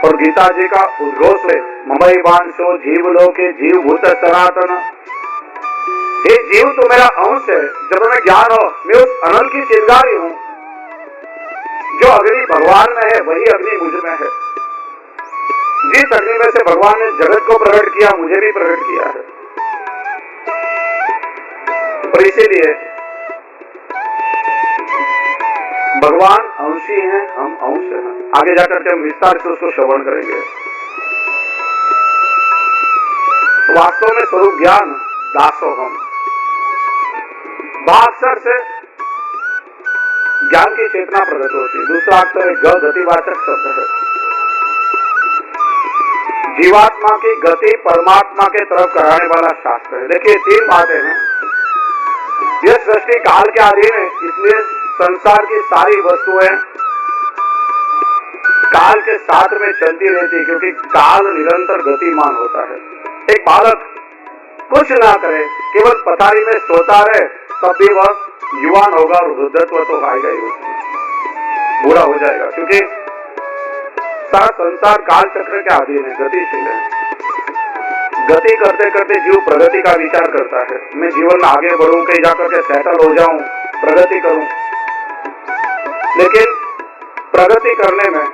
और गीता जी का उद्घोष है, ममई वांशो जीव लोके जीव भूत सनातन। ये जीव तो मेरा अंश है, जब हमें ज्ञान हो मैं उस अनंत की चिंगारी हूं। जो अग्नि भगवान में है वही अग्नि मुझ में है। जिस अग्नि में से भगवान ने जगत को प्रकट किया, मुझे भी प्रकट किया है। और इसीलिए भगवान अंशी हैं, हम अंश हैं। आगे जाकर के हम विस्तार से उसको श्रवण करेंगे। वास्तव में स्वरूप ज्ञान दासोहम, अक्षर से ज्ञान की चेतना प्रकट होती है। दूसरा अक्षर एक गतिवाचक शब्द है। जीवात्मा की गति परमात्मा के तरफ कराने वाला शास्त्र है। देखिए 3 बातें हैं। यह सृष्टि काल के अधीन है, इसलिए संसार की सारी वस्तुएं काल के साथ में चलती रहती, क्योंकि काल निरंतर गतिमान होता है। एक बालक कुछ ना करे, केवल पथारी में सोता रहे, तब भी वह युवान होगा और वृद्धत्व तो आएगा ही, उसमें बुरा हो जाएगा, क्योंकि सारा संसार काल चक्र के अधीन है, गतिशील है। गति करते करते जीव प्रगति का विचार करता है। मैं जीवन में आगे बढ़ूं, कहीं जाकर के सेटल हो जाऊं, प्रगति करूं। लेकिन प्रगति करने में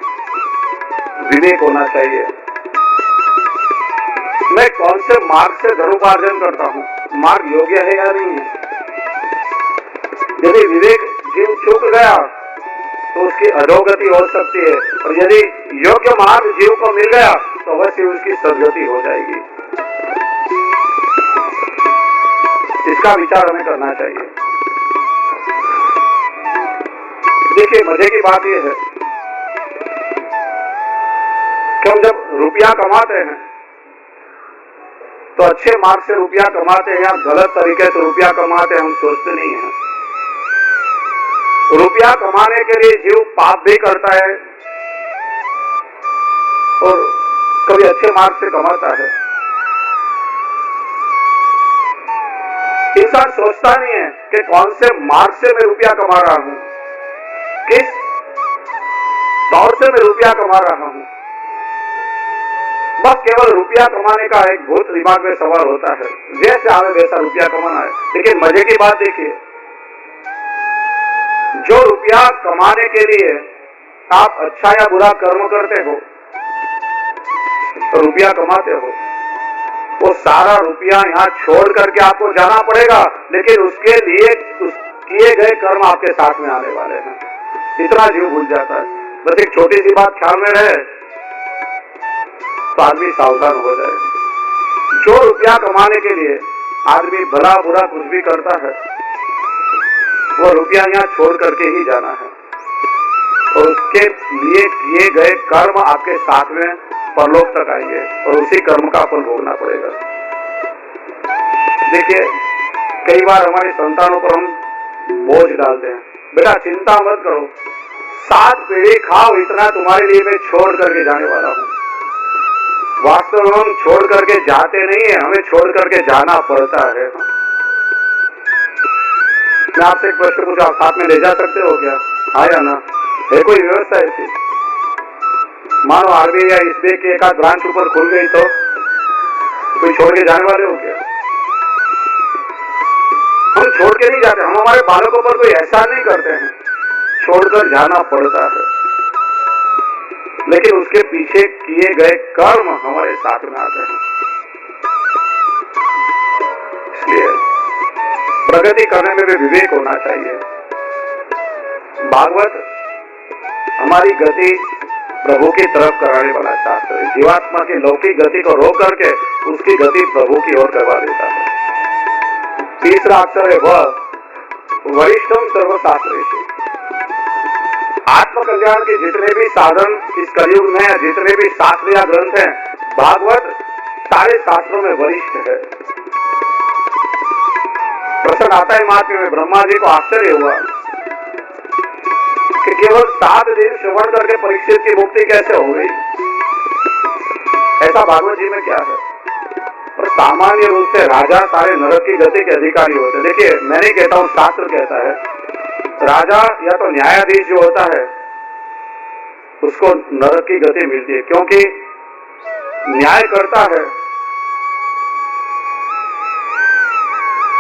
विवेक होना चाहिए। मैं कौन से मार्ग से धनोपार्जन करता हूं, मार्ग योग्य है या नहीं है। यदि विवेक जीव चूक गया तो उसकी अधोगति हो सकती है, और यदि योग्य मार्ग जीव को मिल गया तो अवश्य उसकी सदगति हो जाएगी। इसका विचार हमें करना चाहिए। देखिए मजे की बात यह है कि हम जब रुपया कमाते हैं तो अच्छे मार्ग से रुपया कमाते हैं या गलत तरीके से रुपया कमाते हैं, हम सोचते नहीं हैं। रुपया कमाने के लिए जीव पाप भी करता है और कभी अच्छे मार्ग से कमाता है। इंसान सोचता नहीं है कि कौन से मार्ग से मैं रुपया कमा रहा हूं, किस तौर से मैं रुपया कमा रहा हूं। बस केवल रुपया कमाने का एक भूत दिमाग में सवाल होता है, जैसे आवे वैसा रुपया कमाना है। लेकिन मजे की बात देखिए, जो रुपया कमाने के लिए आप अच्छा या बुरा कर्म करते हो, तो रुपया कमाते हो, वो सारा रुपया यहाँ छोड़ करके आपको जाना पड़ेगा, लेकिन उसके लिए किए गए कर्म आपके साथ में आने वाले हैं। इतना जीव भूल जाता है। बस एक छोटी सी बात ख्याल में रहे तो आदमी सावधान हो जाए। जो रुपया कमाने के लिए आदमी भला बुरा कुछ भी करता है, वो रुपया यहाँ छोड़ करके ही जाना है, और उसके लिए किए गए कर्म आपके साथ में परलोक तक आएंगे और उसी कर्म का फल भोगना पड़ेगा। देखिए कई बार हमारे संतानों पर हम बोझ डालते हैं, बेटा चिंता मत करो, 7 पीढ़ी खाओ, इतना तुम्हारे लिए मैं छोड़ करके जाने वाला हूं। वास्तव में हम छोड़ करके जाते नहीं है, हमें छोड़ करके जाना पड़ता है। मैं आपसे एक प्रश्न पूछा, आप साथ में ले जा सकते हो क्या? हाँ या ना? है कोई व्यवस्था ऐसी? मानो आरबीआई या एसबीआई की एक आध ब्रांच ऊपर खुल गई तो कोई छोड़ के जाने वाले हो क्या? हम छोड़ के नहीं जाते, हम हमारे बालकों पर कोई एहसान नहीं करते हैं, छोड़कर जाना पड़ता है। लेकिन उसके पीछे किए गए कर्म हमारे साथ में आते हैं। इसलिए प्रगति करने में भी विवेक होना चाहिए। भागवत हमारी गति प्रभु की तरफ कराने वाला शास्त्र है। जीवात्मा की लौकिक गति को रोक करके उसकी गति प्रभु की ओर करवा देता है। तीसरा अक्षर है वह वरिष्ठम सर्वशास्त्रेषु। आत्मकल्याण के जितने भी साधन इस कलयुग में है, जितने भी शास्त्र या ग्रंथ हैं, भागवत सारे शास्त्रों में वरिष्ठ है। प्रश्न आता है महात्म्य में, ब्रह्मा जी को आश्चर्य हुआ कि केवल 7 दिन श्रवण करके परीक्षित की मुक्ति कैसे हो गई। ऐसा भागवत जी में क्या है? और सामान्य रूप से राजा सारे नरक की गति के अधिकारी होते हैं। देखिए मैं नहीं कहता हूं, शास्त्र कहता है राजा या तो न्यायाधीश जो होता है उसको नरक की गति मिलती है, क्योंकि न्याय करता है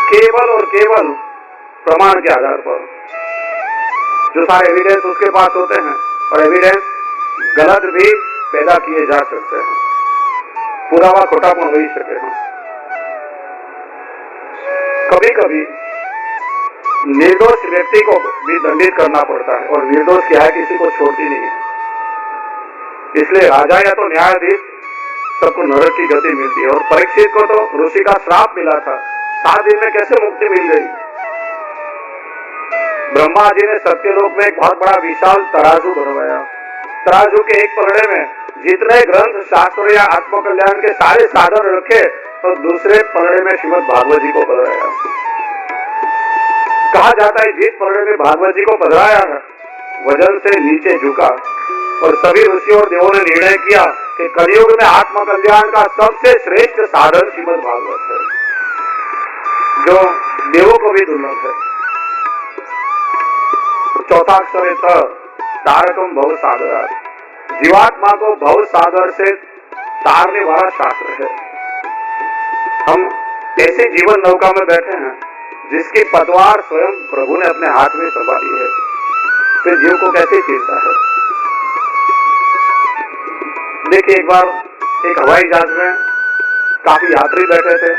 केवल और केवल प्रमाण के आधार पर। जो सारे एविडेंस उसके पास होते हैं, और एविडेंस गलत भी पैदा किए जा सकते हैं, पुरावा खोटापन हो ही सके हैं। कभी कभी निर्दोष व्यक्ति को भी दंडित करना पड़ता है, और निर्दोष क्या है किसी को छोड़ती नहीं है। इसलिए राजा या तो न्यायाधीश, सबको नरक की गति मिलती है। और परीक्षित को तो ऋषि का श्राप मिला था, 7 दिन में कैसे मुक्ति मिल गई? ब्रह्मा जी ने सत्यलोक में एक बहुत बड़ा विशाल तराजू बनवाया। तराजू के एक पलड़े में जितने ग्रंथ, शास्त्र या आत्मकल्याण के सारे साधन रखे, और दूसरे पलड़े में श्रीमद् भागवत जी को पधराया। कहा जाता है जिस पलड़े में भागवत जी को पधराया है, वजन से नीचे झुका, और सभी ऋषियों और देवों ने निर्णय किया कि कलयुग में आत्मकल्याण का सबसे श्रेष्ठ साधन श्रीमद् भागवत है, जो देवों को भी दुर्लभ है। चौथा अक्षर है त, तारकम भव सागर। जीवात्मा को भव सागर से तारने वाला शास्त्र है। हम ऐसे जीवन नौका में बैठे हैं जिसकी पतवार स्वयं प्रभु ने अपने हाथ में संभाली है, फिर जीव को कैसे चीरता है? देखिए, एक बार एक हवाई जहाज में काफी यात्री बैठे थे।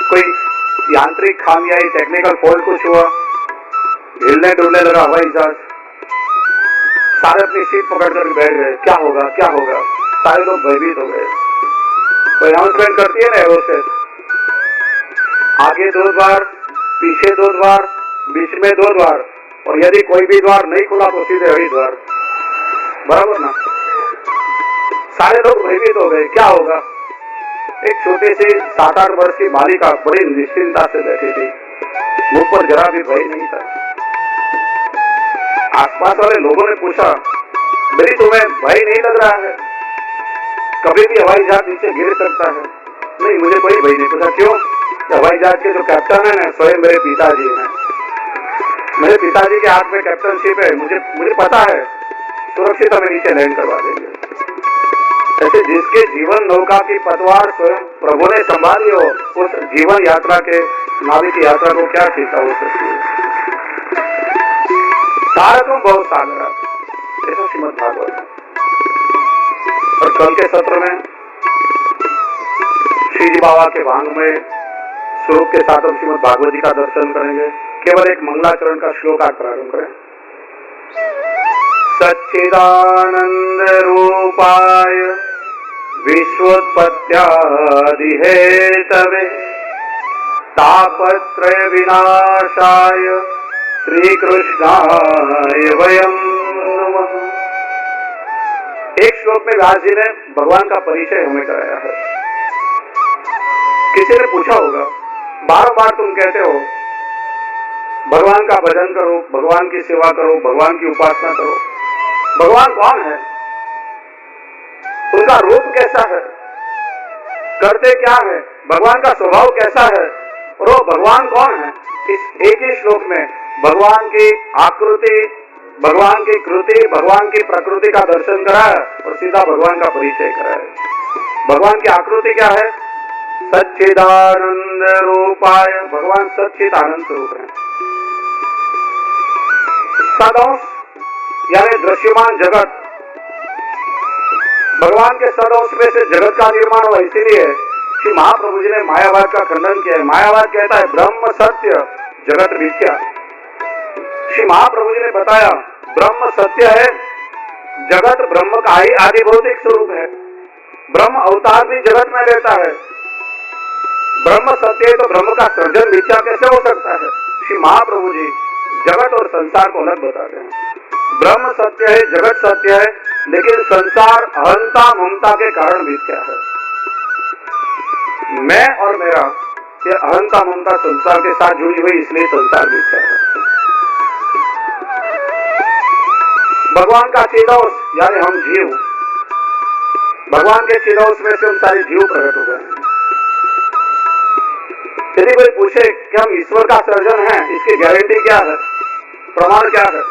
कोई यांत्रिक खामियाई, टेक्निकल फॉल्ट कुछ हुआ, हिलने डुलने लगा हवाई जहाज। सारे अपनी सीट पकड़ कर बैठ गए, क्या होगा क्या होगा? सारे लोग भयभीत हो गए। कोई अनाउंसमेंट करती है ना एरोस्टेस, आगे 2 द्वार, पीछे 2 द्वार, बीच में 2 द्वार, और यदि कोई भी द्वार नहीं खुला तो सीधे हरिद्वार, बराबर ना? सारे लोग भयभीत हो गए, क्या होगा? एक छोटी सी 7-8 वर्ष की बालिका बड़ी निश्चिंता से बैठी थी, मुंह पर जरा भी भय नहीं था। आसपास वाले लोगों ने पूछा, बेटी तुम्हें भय नहीं लग रहा है? कभी भी हवाई जहाज नीचे गिर सकता है। नहीं, मुझे कोई भय नहीं। पूछा क्यों? हवाई जहाज के जो कैप्टन है ना, स्वयं मेरे पिताजी हैं। मेरे पिताजी के हाथ में कैप्टनशिप है, मुझे पता है सुरक्षित हमें नीचे लैंड करवा देंगे। ऐसे जिसके जीवन नौका की पतवार स्वयं प्रभु ने संभाली हो, उस जीवन यात्रा के नाविक यात्रा को क्या चिंता हो सकती है? तारकम भव सागर, ऐसा श्रीमद् भागवत। और कल के सत्र में श्री जी बाबा के भांग में स्वरूप के साथ हम श्रीमद् भागवत जी का दर्शन करेंगे। केवल एक मंगलाचरण का श्लोक आज प्रारंभ करें। सच्चिदानंद रूपाय विश्वोत्पत्त्यादि हेतवे तापत्रय विनाशाय श्री कृष्णाय वयं नमः। एक श्लोक में व्यास जी ने भगवान का परिचय हमें कराया है। किसी ने पूछा होगा, बार बार तुम कहते हो भगवान का भजन करो, भगवान की सेवा करो, भगवान की उपासना करो। भगवान कौन है? उनका रूप कैसा है? करते क्या है? भगवान का स्वभाव कैसा है? और वो भगवान कौन है? इस एक ही श्लोक में भगवान की आकृति, भगवान की कृति, भगवान की प्रकृति का दर्शन कराया और सीधा भगवान का परिचय कराया। भगवान की आकृति क्या है? सच्चिदानंद रूपाय, भगवान सच्चिद आनंद स्वरूप है। सदंश यानी दृश्यमान जगत, भगवान के सदंश में से जगत का निर्माण हुआ। इसीलिए श्री महाप्रभु जी ने मायावाद का खंडन किया है। मायावाद कहता है ब्रह्म सत्य, जगत मिथ्या। श्री महाप्रभु जी ने बताया ब्रह्म सत्य है, जगत ब्रह्म का ही आदि भौतिक स्वरूप है। ब्रह्म अवतार भी जगत में रहता है। ब्रह्म सत्य है तो ब्रह्म का सृजन मिथ्या कैसे हो सकता है? श्री महाप्रभु जी जगत और संसार को अलग बताते हैं। ब्रह्म सत्य है, जगत सत्य है, लेकिन संसार अहंता ममता के कारण मिथ्या है। मैं और मेरा, ये अहंता ममता संसार के साथ जुड़ी हुई, इसलिए संसार मिथ्या है। भगवान का चिदंश यानी हम जीव, भगवान के चिदंश में से हम सारे जीव प्रकट हो गए। यदि कोई पूछे कि हम ईश्वर का सर्जन हैं, इसकी गारंटी क्या है, प्रमाण क्या है?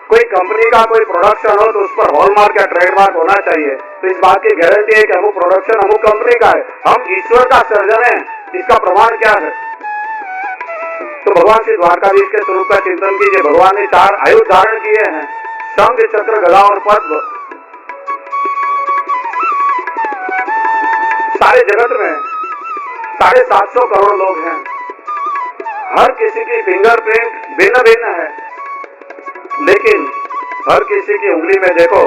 कोई कंपनी का कोई प्रोडक्शन हो तो उस पर हॉलमार्क या ट्रेडमार्क होना चाहिए। तो इस बात की गारंटी है कि अमुक प्रोडक्शन अमुक कंपनी का है। हम ईश्वर का सर्जन है, इसका प्रमाण क्या है? तो भगवान श्री द्वारकाधीश के स्वरूप का चिंतन कीजिए। भगवान ने 4 आयुध धारण किए हैं, शंख, चक्र, गदा और पद्म। सारे जगत में 750 करोड़ लोग हैं, हर किसी की फिंगरप्रिंट भिन्न भिन्न है, लेकिन हर किसी की उंगली में देखो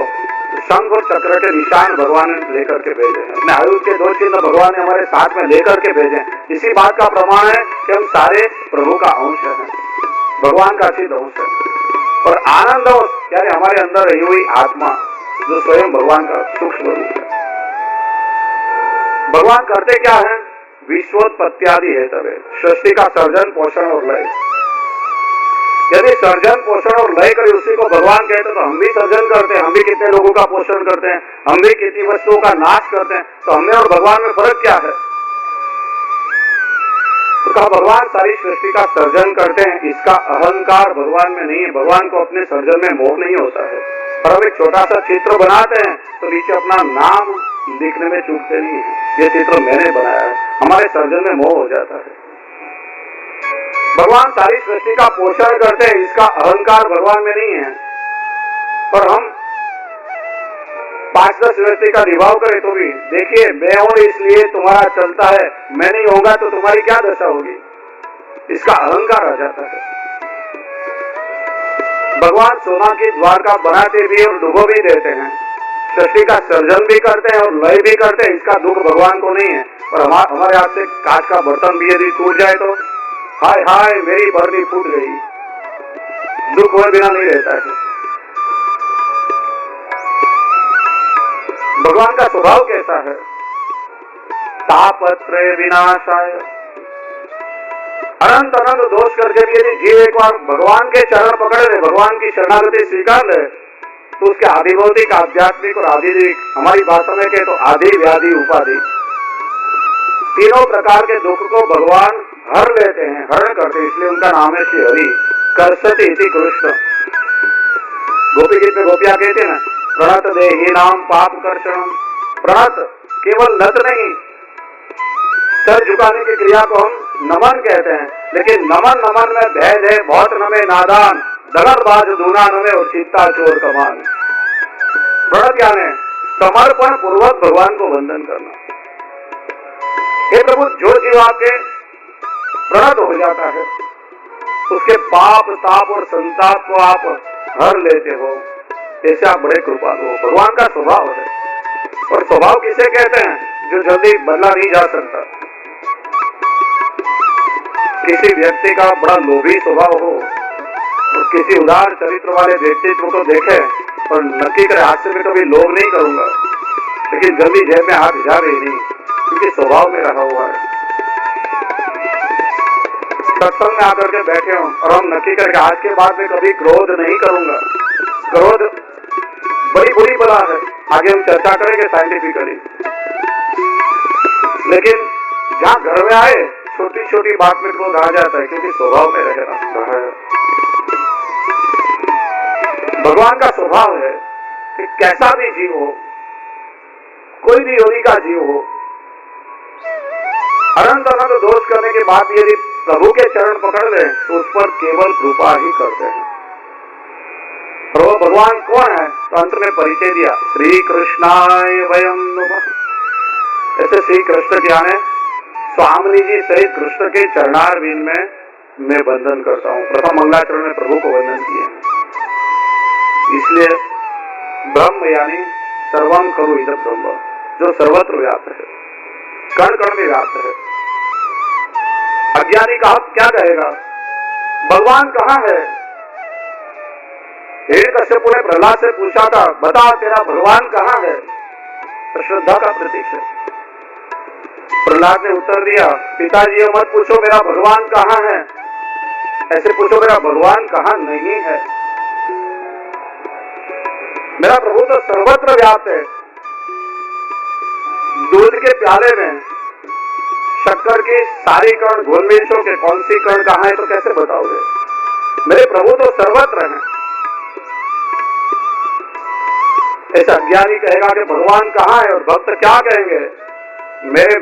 शंख और चक्र के निशान भगवान ने लेकर के भेजे हैं। अपने आयुध के 2 चिन्ह भगवान ने हमारे साथ में लेकर के भेजे हैं। इसी बात का प्रमाण है कि हम सारे प्रभु का अंश हैं, भगवान का सिद्ध अंश है। और आनंद यानी हमारे अंदर रही हुई आत्मा जो स्वयं भगवान का सूक्ष्म रूप है। भगवान करते क्या है? विश्वोत्पत्त्यादि हेतवे, सृष्टि का सर्जन, पोषण और लय। यदि सर्जन, पोषण और लय करे उसी को भगवान कहते तो हम भी सर्जन करते हैं, हम भी कितने लोगों का पोषण करते हैं, हम भी कितनी वस्तुओं का नाश करते हैं। तो हमें और भगवान में फर्क क्या है? तो कहा भगवान सारी सृष्टि का सर्जन करते हैं, इसका अहंकार भगवान में नहीं है। भगवान को अपने सर्जन में मोह नहीं होता है। और हम एक छोटा सा चित्र बनाते हैं तो नीचे अपना नाम लिखने में चूकते नहीं है, ये चित्र मैंने बनाया है। हमारे सर्जन में मोह हो जाता है। भगवान सारी सृष्टि का पोषण करते हैं, इसका अहंकार भगवान में नहीं है। और हम 5-10 व्यक्ति का निभाव करें तो भी देखिए, मैं हूं इसलिए तुम्हारा चलता है, मैं नहीं होगा तो तुम्हारी क्या दशा होगी, इसका अहंकार आ जाता है। भगवान सोना की द्वारका बनाते भी और डुबो भी देते हैं, सृष्टि का सर्जन भी करते हैं और लय भी करते हैं, इसका दुख भगवान को नहीं है। और हमारे हाथ से कांच का बर्तन भी यदि टूट जाए तो हाय हाय मेरी बर्नी फूट गई, दुख हुए बिना नहीं रहता है। भगवान का स्वभाव कैसा है? तापत्रय विनाशाय, अनंत अनंत दोष करके भी यदि जीव एक बार भगवान के चरण पकड़ ले, भगवान की शरणागति स्वीकार ले, तो उसके आधिभौतिक, आध्यात्मिक और आधिदैविक, हमारी भाषा में कहे तो आदि व्याधि उपाधि, तीनों प्रकार के दुख को भगवान हर लेते हैं, हरण करते हैं। इसलिए उनका नाम है श्री हरि। कर्षति इति कृष्ण। गोपी गीत में गोपियां कहते हैं ना, प्रणत देहि नाम पाप कर्षणम। प्रणत केवल नत नहीं, सर झुकाने की क्रिया को हम नमन कहते हैं, लेकिन नमन नमन में भेद है। बहुत नमे नादान, दगलबाज दूना नमे और चित्ता चोर कमान। प्रणत यानी समर्पण पूर्वक भगवान को वंदन करना। हे प्रभु, जो जीव आपके प्रणत हो जाता है उसके पाप, ताप और संताप को आप हर लेते हो, ऐसे आप बड़े कृपालु हो। भगवान का स्वभाव है। और स्वभाव किसे कहते हैं? जो जल्दी बदला नहीं जा सकता। किसी व्यक्ति का बड़ा लोभी स्वभाव हो और किसी उदार चरित्र वाले व्यक्तित्व को देखे और नक्की करे आज से मैं कभी लोभ नहीं करूंगा, लेकिन जल्दी जेब में हाथ जावे ही नहीं, क्योंकि स्वभाव में रहा हुआ है। सत्संग में आकर के बैठे हो और हम नक्की करके आज के बाद में कभी क्रोध नहीं करूंगा। क्रोध बड़ी बुरी बला है, आगे हम चर्चा करेंगे साइंटिफिकली। लेकिन जहाँ घर में आए छोटी छोटी बात में क्रोध आ जाता है, क्योंकि स्वभाव में रहा है। भगवान का स्वभाव है कि कैसा भी जीव हो, कोई भी योनि का जीव हो, अनंत अनंत दोष करने के बाद यदि प्रभु के चरण पकड़ ले तो उस पर केवल कृपा ही करते हैं। और वो भगवान कौन है? तो अंत में परिचय दिया, श्री कृष्णाय वयं नमः। ऐसे श्री कृष्ण क्या है? स्वामी जी सहित कृष्ण के चरणारविंद में मैं वंदन करता हूँ। प्रथम मंगलाचरण में प्रभु को वंदन किए। इसलिए ब्रह्म यानी सर्वम खलु इदं ब्रह्म, जो सर्वत्र व्याप्त है, कण कण में व्याप्त है। अज्ञानी का क्या कहेगा? भगवान कहाँ है? हिरण्यकश्यप ने प्रहलाद से पूछा था, बता तेरा भगवान कहाँ है? तो श्रद्धा का प्रतीक है। प्रहलाद ने उत्तर दिया, पिताजी मत पूछो मेरा भगवान कहाँ है, ऐसे पूछो मेरा भगवान कहाँ नहीं है। मेरा प्रभु तो सर्वत्र व्याप्त है। दूध के प्याले में शक्कर की सारी कण घोल मिर्चों के कौन सी कण कहाँ है तो कैसे बताओगे? मेरे प्रभु तो सर्वत्र हैं। ऐसा अज्ञानी कहेगा कि भगवान कहाँ है, और भक्त क्या कहेंगे, मेरे